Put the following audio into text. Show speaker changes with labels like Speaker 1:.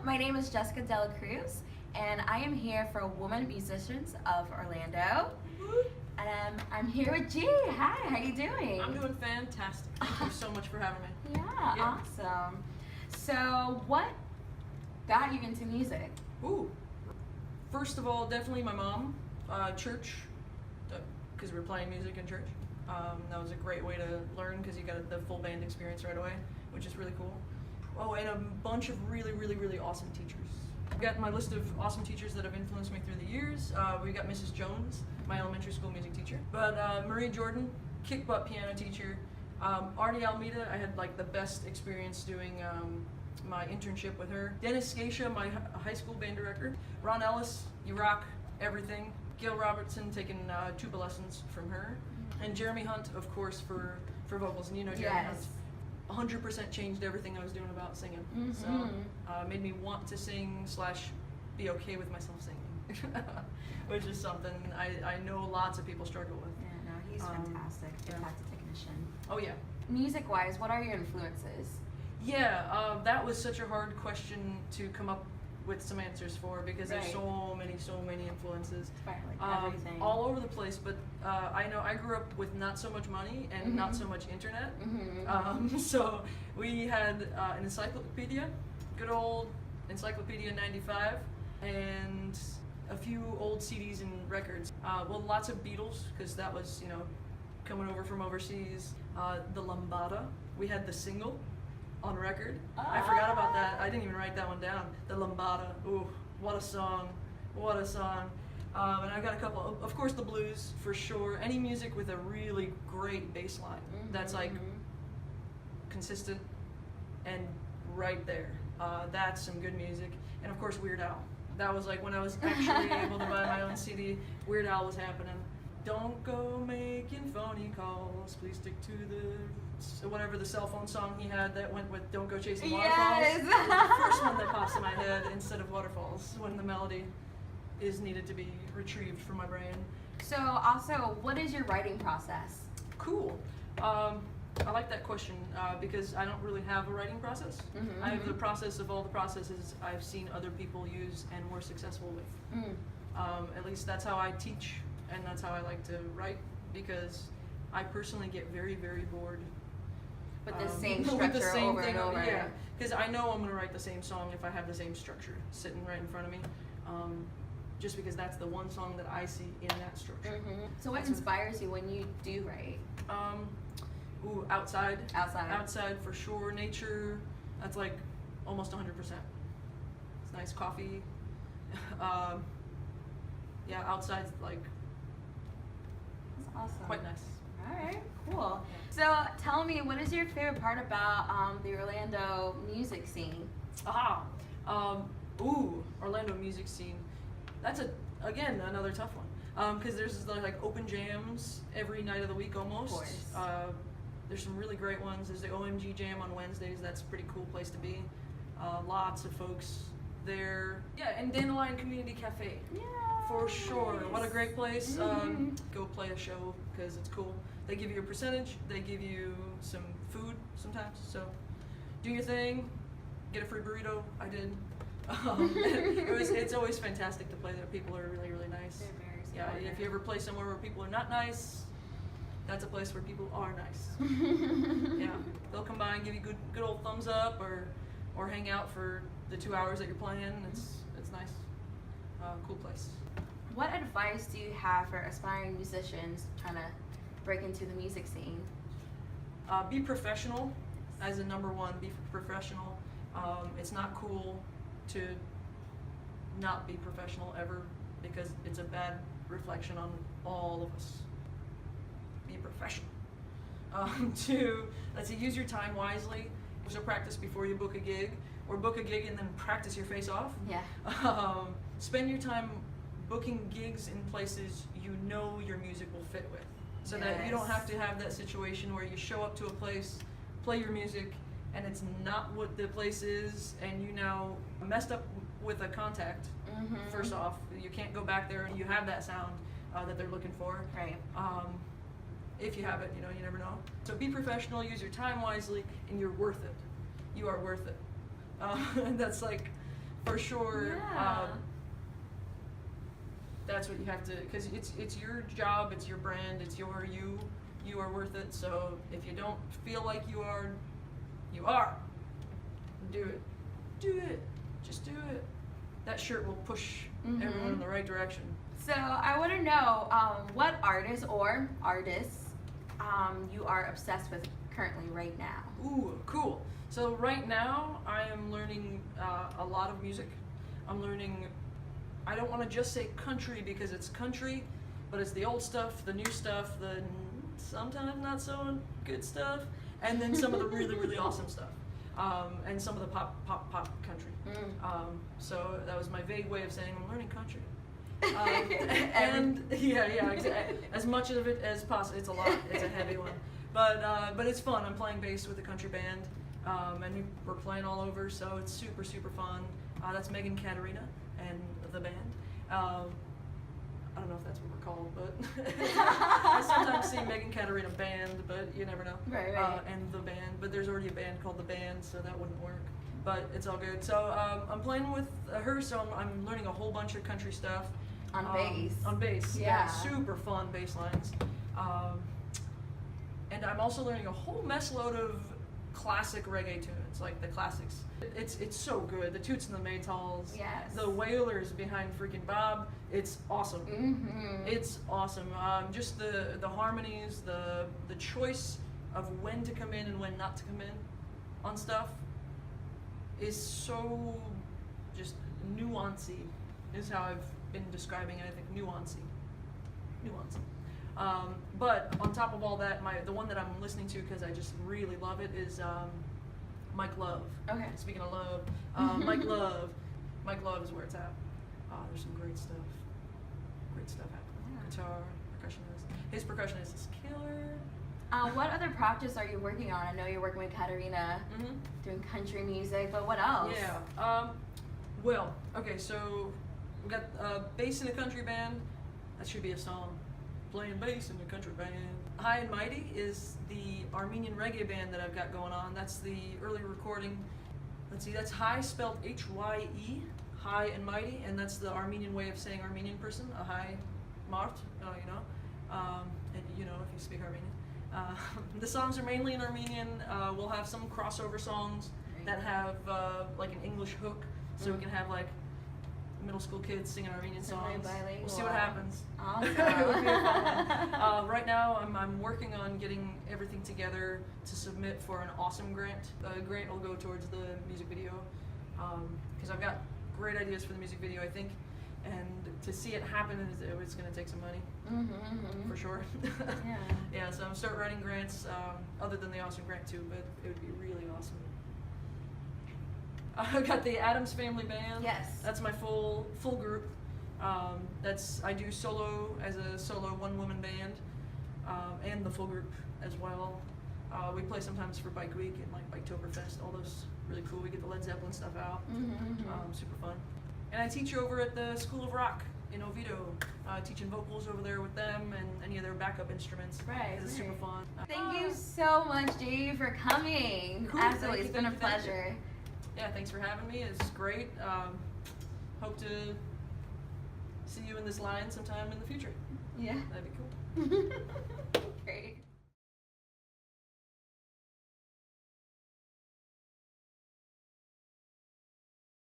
Speaker 1: My name is Jessica Delacruz, and I am here for Women Musicians of Orlando. And I'm here with G. Hi, how you doing?
Speaker 2: I'm doing fantastic. Thank you so much for having me.
Speaker 1: Yeah, awesome. So, what got you into music?
Speaker 2: Ooh. First of all, definitely my mom. Church, because we were playing music in church. That was a great way to learn because you got the full band experience right away, which is really cool. Oh, and a bunch of really, really, really awesome teachers. I've got my list of awesome teachers that have influenced me through the years. We got Mrs. Jones, my elementary school music teacher. But Marie Jordan, kick butt piano teacher. Artie Almeida, I had like the best experience doing my internship with her. Dennis Scatia, my high school band director. Ron Ellis, you rock everything. Gail Robertson, taking tuba lessons from her. And Jeremy Hunt, of course, for vocals. And you know Jeremy Hunt. 100% changed everything I was doing about singing. So made me want to sing / be okay with myself singing, which is something I know lots of people struggle with.
Speaker 1: Yeah, no, he's fantastic. Fantastic technician.
Speaker 2: Oh yeah.
Speaker 1: Music-wise, what are your influences?
Speaker 2: Yeah, that was such a hard question to come up with some answers for because there's so many influences.
Speaker 1: Everything.
Speaker 2: All over the place, but I know I grew up with not so much money and not so much internet. So we had an encyclopedia, good old Encyclopedia 95, and a few old CDs and records. Well, lots of Beatles, because that was, you know, coming over from overseas. The Lambada, we had the single on record. I forgot about that. I didn't even write that one down. The Lambada. Ooh, what a song. What a song. And I've got a couple, of course the blues for sure. Any music with a really great bass line that's like consistent and right there. That's some good music. And of course Weird Al. That was like when I was actually able to buy my own CD, Weird Al was happening. Don't go making phony calls, please stick to whatever the cell phone song he had that went with Don't Go Chasing Waterfalls.
Speaker 1: Yes!
Speaker 2: The first one that pops in my head instead of Waterfalls when the melody is needed to be retrieved from my brain.
Speaker 1: So also, what is your writing process?
Speaker 2: Cool. I like that question because I don't really have a writing process. I have the process of all the processes I've seen other people use and were successful with. At least that's how I teach and that's how I like to write because I personally get very, very bored.
Speaker 1: With the same structure over and over.
Speaker 2: Yeah, because I know I'm going to write the same song if I have the same structure sitting right in front of me. Just because that's the one song that I see in that structure.
Speaker 1: So what inspires you when you do write?
Speaker 2: Ooh, outside.
Speaker 1: Outside.
Speaker 2: Outside for sure. Nature, that's like almost 100%. It's nice coffee. Yeah, outside's like
Speaker 1: That's awesome.
Speaker 2: quite nice.
Speaker 1: Alright, cool. So tell me, what is your favorite part about the Orlando music scene?
Speaker 2: Orlando music scene. That's again another tough one. Because there's like open jams every night of the week almost.
Speaker 1: Of course.
Speaker 2: There's some really great ones. There's the OMG Jam on Wednesdays. That's a pretty cool place to be. Lots of folks there. Yeah, and Dandelion Community Cafe.
Speaker 1: Yeah.
Speaker 2: For sure. What a great place. Go play a show because it's cool. They give you a percentage. They give you some food sometimes. So do your thing. Get a free burrito. I did. It's always fantastic to play there. People are really, really nice.
Speaker 1: They're very
Speaker 2: Yeah, if you ever play somewhere where people are not nice, that's a place where people are nice. Yeah, they'll come by and give you good old thumbs up or hang out for the 2 hours that you're playing. It's nice. Cool place.
Speaker 1: What advice do you have for aspiring musicians trying to break into the music scene?
Speaker 2: Be professional as a number one. Be professional. It's not cool to not be professional ever because it's a bad reflection on all of us. Be professional. Let's see, use your time wisely. So practice before you book a gig, or book a gig and then practice your face off.
Speaker 1: Yeah.
Speaker 2: Spend your time booking gigs in places you know your music will fit with, so that you don't have to have that situation where you show up to a place, play your music, and it's not what the place is, and you now messed up with a contact. First off, you can't go back there and you have that sound that they're looking for.
Speaker 1: Right.
Speaker 2: If you have it, you know, you never know. So be professional, use your time wisely, and you're worth it. You are worth it. That's like for sure.
Speaker 1: Yeah.
Speaker 2: That's what you have to, because it's your job, it's your brand, it's your you. You are worth it. So if you don't feel like you are, you are. Do it. Do it. Just do it. That shirt will push everyone in the right direction.
Speaker 1: So I want to know what artists you are obsessed with currently right now.
Speaker 2: Ooh, cool. So right now I am learning a lot of music. I'm learning, I don't want to just say country because it's country, but it's the old stuff, the new stuff, the sometimes not so good stuff, and then some of the really, really awesome stuff. And some of the pop country. So that was my vague way of saying I'm learning country. And yeah, exactly. As much of it as possible. It's a lot. It's a heavy one, but it's fun. I'm playing bass with a country band, and we're playing all over, so it's super fun. That's Keara and the band. I don't know if that's what we're called, but I sometimes see Keara band, but you never know.
Speaker 1: Right.
Speaker 2: And the band, but there's already a band called the band, so that wouldn't work. But it's all good. So I'm playing with her, so I'm learning a whole bunch of country stuff.
Speaker 1: On bass.
Speaker 2: On bass,
Speaker 1: Yeah.
Speaker 2: super fun bass lines. And I'm also learning a whole mess load of classic reggae tunes, like the classics. It's so good. The Toots and the Maytals,
Speaker 1: Yes.
Speaker 2: the Wailers behind freaking Bob. It's awesome. It's awesome. Just the harmonies, the choice of when to come in and when not to come in on stuff is so just nuancy is how I've been describing it. I think nuancy. But on top of all that, the one that I'm listening to because I just really love it is Mike Love.
Speaker 1: Okay.
Speaker 2: Speaking of love, Mike Love is where it's at. There's some great stuff happening.
Speaker 1: Yeah.
Speaker 2: Guitar, percussionist. His percussionist is killer.
Speaker 1: What other projects are you working on? I know you're working with Katarina, doing country music, but what else?
Speaker 2: Yeah. Well, okay, so we got bass in a country band. That should be a song. Playing bass in a country band. High and Mighty is the Armenian reggae band that I've got going on. That's the early recording. Let's see, that's High spelled H-Y-E, High and Mighty, and that's the Armenian way of saying Armenian person, a High Mart, and if you speak Armenian. The songs are mainly in Armenian. We'll have some crossover songs that have like an English hook, so we can have like middle school kids singing Armenian songs. We'll see what happens.
Speaker 1: Awesome.
Speaker 2: It would be a fun one. Right now, I'm working on getting everything together to submit for an awesome grant. The grant will go towards the music video because I've got great ideas for the music video, I think, and to see it happen, it's going to take some money, for sure. Yeah. So I'm start writing grants other than the awesome grant too, but it would be really awesome. I've got the Addams Family Band.
Speaker 1: Yes.
Speaker 2: That's my full group. I do solo as a solo one-woman band, and the full group as well. We play sometimes for Bike Week and like Biketoberfest. All those really cool. We get the Led Zeppelin stuff out. Super fun. And I teach over at the School of Rock in Oviedo, teaching vocals over there with them and any of their backup instruments.
Speaker 1: Right.
Speaker 2: It's super fun.
Speaker 1: Thank you so much, Jay, for coming.
Speaker 2: Cool.
Speaker 1: Absolutely, it's been a pleasure.
Speaker 2: Yeah, thanks for having me. It's great. Hope to see you in this line sometime in the future.
Speaker 1: Yeah.
Speaker 2: That'd be cool.